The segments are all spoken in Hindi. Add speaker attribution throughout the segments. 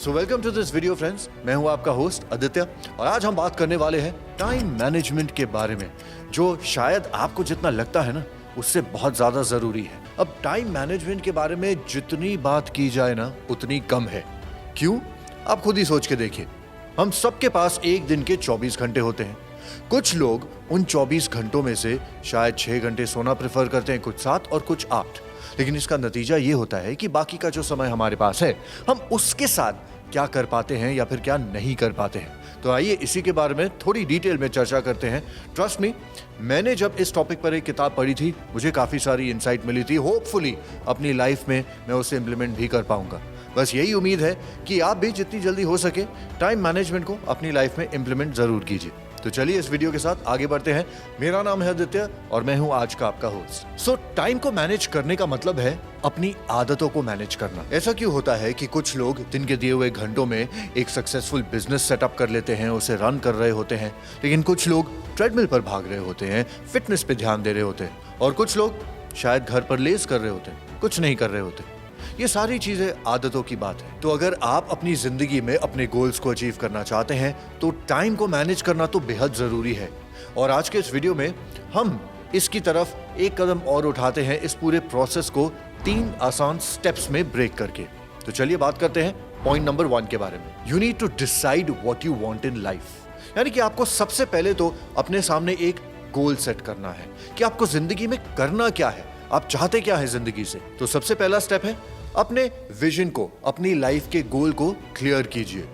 Speaker 1: So welcome to this video friends. मैं हूं आपका होस्ट आदित्य और आज हम बात करने वाले हैं टाइम मैनेजमेंट के बारे में, जो शायद आपको जितना लगता है ना उससे बहुत ज्यादा जरूरी है। अब टाइम मैनेजमेंट के बारे में जितनी बात की जाए ना उतनी कम है। क्यों? आप खुद ही सोच के देखिए। हम सबके पास एक दिन के 24 घंटे होते हैं। कुछ लोग उन 24 घंटों में से शायद 6 घंटे सोना प्रेफर करते हैं, कुछ 7 और कुछ 8। लेकिन इसका नतीजा ये होता है कि बाकी का जो समय हमारे पास है हम उसके साथ क्या कर पाते हैं या फिर क्या नहीं कर पाते हैं। तो आइए इसी के बारे में थोड़ी डिटेल में चर्चा करते हैं। ट्रस्ट मी, मैंने जब इस टॉपिक पर एक किताब पढ़ी थी मुझे काफ़ी सारी इंसाइट मिली थी। होपफुली अपनी लाइफ में मैं उसे इम्प्लीमेंट भी कर पाऊंगा। बस यही उम्मीद है कि आप भी जितनी जल्दी हो सके टाइम मैनेजमेंट को अपनी लाइफ में इम्प्लीमेंट जरूर कीजिए। तो चलिए इस वीडियो के साथ आगे बढ़ते हैं। मेरा नाम है आदित्य और मैं हूं आज का आपका होस्ट। सो टाइम को मैनेज करने का मतलब है अपनी आदतों को मैनेज करना। ऐसा क्यों होता है कि कुछ लोग दिन के दिए हुए घंटों में एक सक्सेसफुल बिजनेस सेटअप कर लेते हैं, उसे रन कर रहे होते हैं, लेकिन कुछ लोग ट्रेडमिल पर भाग रहे होते हैं, फिटनेस पे ध्यान दे रहे होते हैं, और कुछ लोग शायद घर पर लेज कर रहे होते हैं, कुछ नहीं कर रहे होते। ये सारी चीजें आदतों की बात है। तो अगर आप अपनी जिंदगी में अपने गोल्स को अचीव करना चाहते हैं तो टाइम को मैनेज करना तो बेहद जरूरी है। और आज के इस वीडियो में हम इसकी तरफ एक कदम और उठाते हैं, इस पूरे प्रोसेस को 3 आसान स्टेप्स में ब्रेक करके। तो चलिए बात करते हैं पॉइंट नंबर 1 के बारे में। You need to decide what you want in life. यानी कि आपको सबसे पहले तो अपने सामने एक गोल सेट करना है कि आपको जिंदगी में करना क्या है, आप चाहते क्या है जिंदगी से। तो सबसे पहला स्टेप है अपने विजन को, अपनी लाइफ के गोल को क्लियर कीजिए।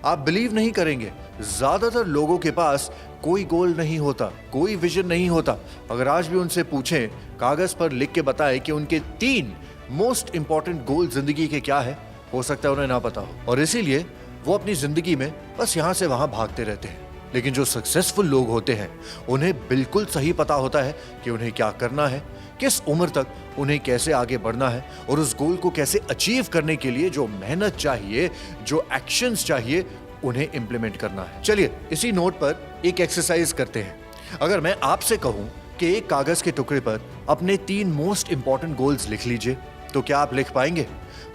Speaker 1: आप बिलीव नहीं करेंगे, ज्यादातर लोगों के पास कोई गोल नहीं होता, कोई विजन नहीं होता। अगर आज भी उनसे पूछें, कागज पर लिख के बताएं कि उनके 3 मोस्ट इंपॉर्टेंट गोल जिंदगी के क्या है, हो सकता है उन्हें ना पता हो। और इसीलिए वो अपनी जिंदगी में बस यहां से वहां भागते रहते हैं। लेकिन जो सक्सेसफुल लोग होते हैं उन्हें बिल्कुल सही पता होता है कि उन्हें क्या करना है, किस उम्र तक उन्हें कैसे आगे बढ़ना है, और उस गोल को कैसे अचीव करने के लिए जो मेहनत चाहिए, जो एक्शंस चाहिए, उन्हें इंप्लीमेंट करना है। चलिए इसी नोट पर एक एक्सरसाइज करते हैं। अगर मैं आपसे कहूं कि एक कागज के टुकड़े पर अपने 3 मोस्ट इंपॉर्टेंट गोल्स लिख लीजिए, तो क्या आप लिख पाएंगे?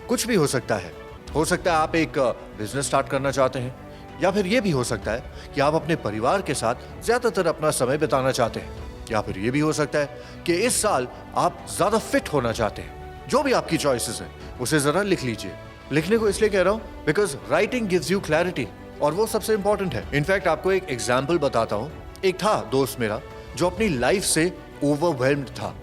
Speaker 1: कुछ भी हो सकता है। हो सकता है आप एक बिजनेस स्टार्ट करना चाहते हैं, या फिर यह भी हो सकता है कि आप अपने परिवार के साथ ज्यादातर अपना समय बिताना चाहते हैं, या फिर यह भी हो सकता है कि इस साल आप ज्यादा फिट होना चाहते हैं। जो भी आपकी चॉइसेस है उसे जरा लिख लीजिए। लिखने को इसलिए कह रहा हूं because writing gives you clarity, और वो सबसे इंपॉर्टेंट है। इनफैक्ट आपको एक एग्जाम्पल बताता हूं। एक था दोस्त मेरा जो अपनी लाइफ से ओवरवेल्म्ड था,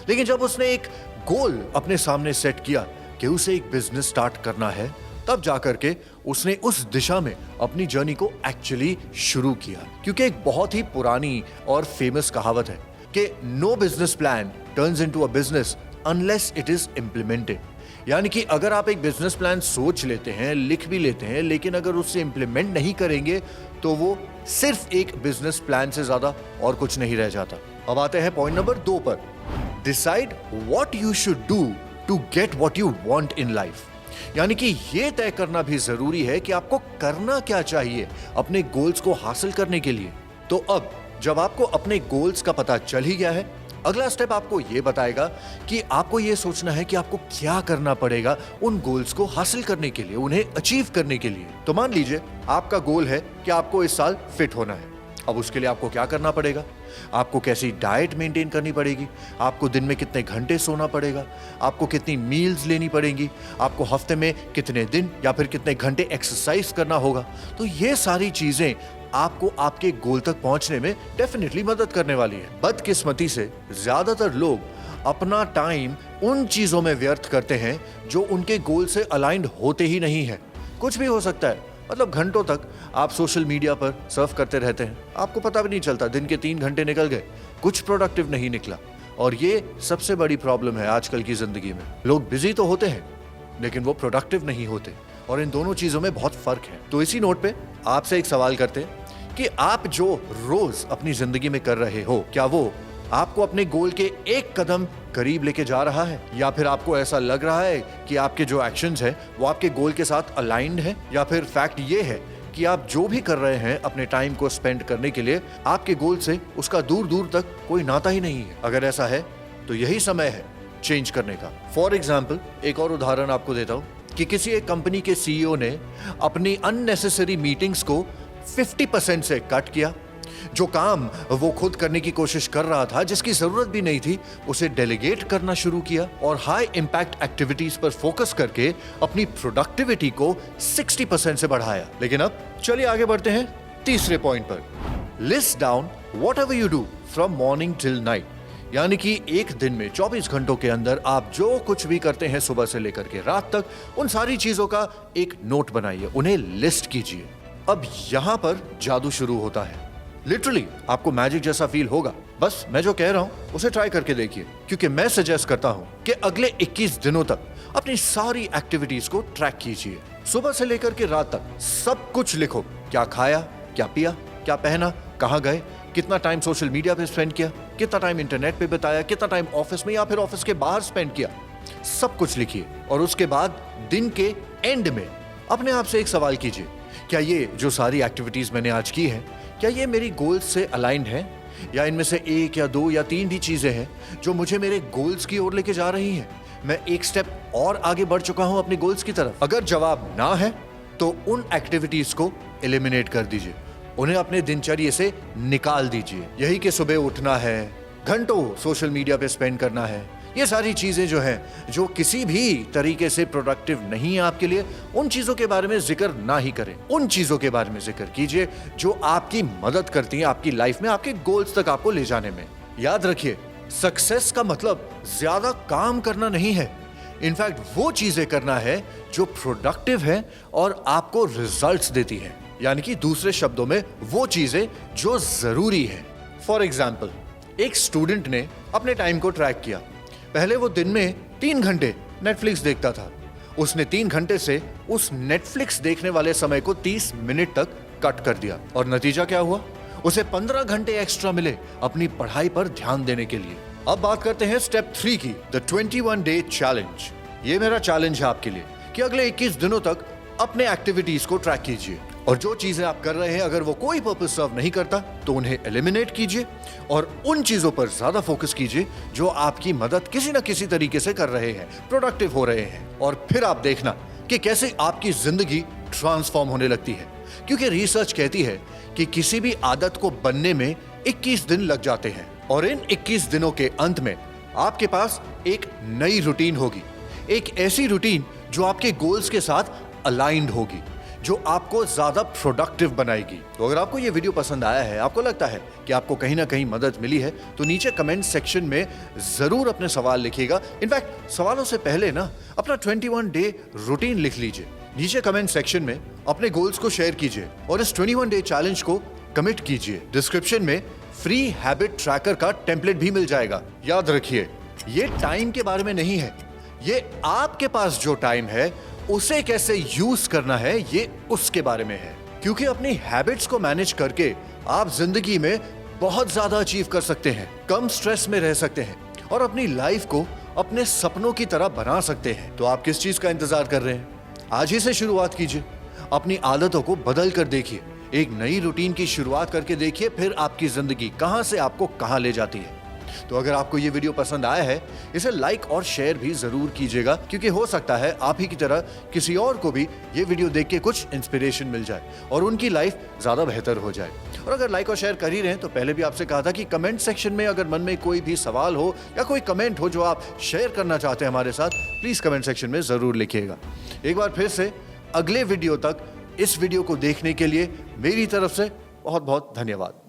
Speaker 1: लेकिन जब उसने एक गोल अपने सामने सेट किया कि उसे एक बिजनेस स्टार्ट करना है, तब जाकर के उसने उस दिशा में अपनी जर्नी को एक्चुअली शुरू किया। क्योंकि एक बहुत ही पुरानी और फेमस कहावत है कि no business plan turns into a business unless it is implemented. यानी कि अगर आप एक बिजनेस प्लान सोच लेते हैं, लिख भी लेते हैं, लेकिन अगर उससे इंप्लीमेंट नहीं करेंगे तो वो सिर्फ एक बिजनेस प्लान से ज्यादा और कुछ नहीं रह जाता। अब आते हैं पॉइंट नंबर 2 पर। Decide what you should do to get what you want in life. यानी कि यह तय करना भी जरूरी है कि आपको करना क्या चाहिए अपने गोल्स को हासिल करने के लिए। तो अब जब आपको अपने गोल्स का पता चल ही गया है, अगला स्टेप आपको यह बताएगा कि आपको यह सोचना है कि आपको क्या करना पड़ेगा उन गोल्स को हासिल करने के लिए, उन्हें अचीव करने के लिए। तो मान लीजिए आपका गोल है कि आपको इस साल फिट होना है। अब उसके लिए आपको क्या करना पड़ेगा? आपको कैसी डाइट मेंटेन करनी पड़ेगी, आपको दिन में कितने घंटे सोना पड़ेगा, आपको कितनी मील्स लेनी पड़ेंगी, आपको हफ्ते में कितने दिन या फिर कितने घंटे एक्सरसाइज करना होगा। तो ये सारी चीजें आपको आपके गोल तक पहुंचने में डेफिनेटली मदद करने वाली है। बदकिस्मती से ज्यादातर लोग अपना टाइम उन चीजों में व्यर्थ करते हैं जो उनके गोल से अलाइंड होते ही नहीं है। कुछ भी हो सकता है, मतलब घंटों तक आप सोशल मीडिया पर सर्फ करते रहते हैं, आपको पता भी नहीं चलता दिन के 3 घंटे निकल गए, कुछ प्रोडक्टिव नहीं निकला। और ये सबसे बड़ी प्रॉब्लम है आजकल की जिंदगी में। लोग बिजी तो होते हैं लेकिन वो प्रोडक्टिव नहीं होते, और इन दोनों चीजों में बहुत फर्क है। तो इसी नोट पे आपसे एक सवाल करते हैं कि आप जो रोज अपनी जिंदगी में कर रहे हो, क्या वो आपको अपने गोल के एक कदम करीब लेके जा रहा है, या फिर आपको ऐसा लग रहा है कि आपके जो एक्शंस हैं वो आपके गोल के साथ अलाइंड है, या फिर फैक्ट ये है कि आप जो भी कर रहे हैं अपने टाइम को स्पेंड करने के लिए, आपके गोल से उसका दूर दूर तक कोई नाता ही नहीं है। अगर ऐसा है तो यही समय है चेंज करने का। फॉर एग्जाम्पल एक और उदाहरण आपको देता हूं कि किसी एक कंपनी के सीईओ ने अपनी अननेसेसरी मीटिंग्स को 50% से कट किया। जो काम वो खुद करने की कोशिश कर रहा था, जिसकी जरूरत भी नहीं थी, उसे डेलीगेट करना शुरू किया और हाई इंपैक्ट एक्टिविटीज पर फोकस करके अपनी प्रोडक्टिविटी को 60% से बढ़ाया। लेकिन अब चलिए आगे बढ़ते हैं तीसरे पॉइंट पर। List down whatever you do from morning till night, यानी कि एक दिन में 24 घंटों के अंदर आप जो कुछ भी करते हैं सुबह से लेकर के रात तक, उन सारी चीजों का एक नोट बनाइए, उन्हें लिस्ट कीजिए। अब यहां पर जादू शुरू होता है। लिटरली आपको मैजिक जैसा फील होगा। बस मैं जो कह रहा हूं उसे ट्राई करके देखिए, क्योंकि मैं सजेस्ट करता हूं कि अगले 21 दिनों तक अपनी सारी एक्टिविटीज को ट्रैक कीजिए। सुबह से लेकर के रात तक सब कुछ लिखो। क्या खाया, क्या पिया, क्या पहना, कहां गए, कितना टाइम सोशल मीडिया पे स्पेंड किया, कितना टाइम इंटरनेट पे बिताया, कितना टाइम ऑफिस में या फिर ऑफिस के बाहर स्पेंड किया, सब कुछ लिखिए। और उसके बाद दिन के एंड में अपने आप से एक सवाल कीजिए, क्या ये जो सारी एक्टिविटीज मैंने आज की है, क्या ये मेरी गोल्स से अलाइंड है, या इनमें से एक या दो या तीन भी चीजें हैं जो मुझे मेरे गोल्स की ओर लेके जा रही हैं, मैं एक स्टेप और आगे बढ़ चुका हूं अपने गोल्स की तरफ। अगर जवाब ना है तो उन एक्टिविटीज को एलिमिनेट कर दीजिए, उन्हें अपने दिनचर्या से निकाल दीजिए। यही कि सुबह उठना है, घंटों सोशल मीडिया पे स्पेंड करना है, ये सारी चीजें जो हैं जो किसी भी तरीके से प्रोडक्टिव नहीं है आपके लिए, उन चीजों के बारे में जिक्र ना ही करें। उन चीजों के बारे में जिक्र कीजिए जो आपकी मदद करती हैं आपकी लाइफ में, आपके गोल्स तक आपको ले जाने में। याद रखिए, सक्सेस का मतलब ज्यादा काम करना नहीं है, इनफैक्ट वो चीजें करना है जो प्रोडक्टिव है और आपको रिजल्ट्स देती है, यानी कि दूसरे शब्दों में वो चीजें जो जरूरी है। फॉर एग्जाम्पल, एक स्टूडेंट ने अपने टाइम को ट्रैक किया। पहले वो दिन में 3 घंटे नेटफ्लिक्स देखता था। उसने 3 घंटे से उस नेटफ्लिक्स देखने वाले समय को 30 मिनट तक कट कर दिया और नतीजा क्या हुआ? उसे 15 घंटे एक्स्ट्रा मिले अपनी पढ़ाई पर ध्यान देने के लिए। अब बात करते हैं स्टेप 3 की, द 21 डे चैलेंज। ये मेरा चैलेंज है आपके लिए कि अगले 21 दिनों तक अपने एक्टिविटीज को ट्रैक कीजिए और जो चीजें आप कर रहे हैं अगर वो कोई पर्पस सर्व नहीं करता तो उन्हें एलिमिनेट कीजिए और उन चीजों पर ज्यादा फोकस कीजिए जो आपकी मदद किसी ना किसी तरीके से कर रहे हैं, प्रोडक्टिव हो रहे हैं। और फिर आप देखना कि कैसे आपकी जिंदगी ट्रांसफॉर्म होने लगती है, क्योंकि रिसर्च कहती है कि किसी भी आदत को बनने में 21 दिन लग जाते हैं और इन 21 दिनों के अंत में आपके पास एक नई रूटीन होगी, एक ऐसी रूटीन जो आपके गोल्स के साथ अलाइंड होगी, जो आपको ज्यादा प्रोडक्टिव बनाएगी। तो अगर आपको ये वीडियो पसंद आया है, आपको लगता है कि आपको कहीं ना कहीं मदद मिली है, तो नीचे कमेंट सेक्शन में जरूर अपने सवाल लिखिएगा। इनफैक्ट सवालों से पहले ना अपना 21 डे रूटीन लिख लीजिए। नीचे कमेंट सेक्शन में अपने गोल्स को शेयर कीजिए और इस 21 डे चैलेंज को कमिट कीजिए। डिस्क्रिप्शन में फ्री हैबिट ट्रैकर का टेम्पलेट भी मिल जाएगा। याद रखिए, ये टाइम के बारे में नहीं है, ये आपके पास जो टाइम है उसे कैसे यूज करना है ये उसके बारे में है। क्योंकि अपनी हैबिट्स को मैनेज करके आप जिंदगी में बहुत ज्यादा अचीव कर सकते हैं, कम स्ट्रेस में रह सकते हैं और अपनी लाइफ को अपने सपनों की तरह बना सकते हैं। तो आप किस चीज का इंतजार कर रहे हैं? आज ही से शुरुआत कीजिए, अपनी आदतों को बदल कर देखिए, एक नई रूटीन की शुरुआत करके देखिए, फिर आपकी जिंदगी कहां से आपको कहां ले जाती है। तो अगर आपको ये वीडियो पसंद आया है, इसे लाइक और शेयर भी जरूर कीजिएगा, क्योंकि हो सकता है आप ही की तरह किसी और को भी ये वीडियो देख के कुछ इंस्पिरेशन मिल जाए और उनकी लाइफ ज्यादा बेहतर हो जाए। और अगर लाइक और शेयर कर ही रहे हैं तो पहले भी आपसे कहा था कि कमेंट सेक्शन में अगर मन में कोई भी सवाल हो या कोई कमेंट हो जो आप शेयर करना चाहते हैं हमारे साथ, प्लीज कमेंट सेक्शन में जरूर लिखिएगा। एक बार फिर से अगले वीडियो तक इस वीडियो को देखने के लिए मेरी तरफ से बहुत बहुत धन्यवाद।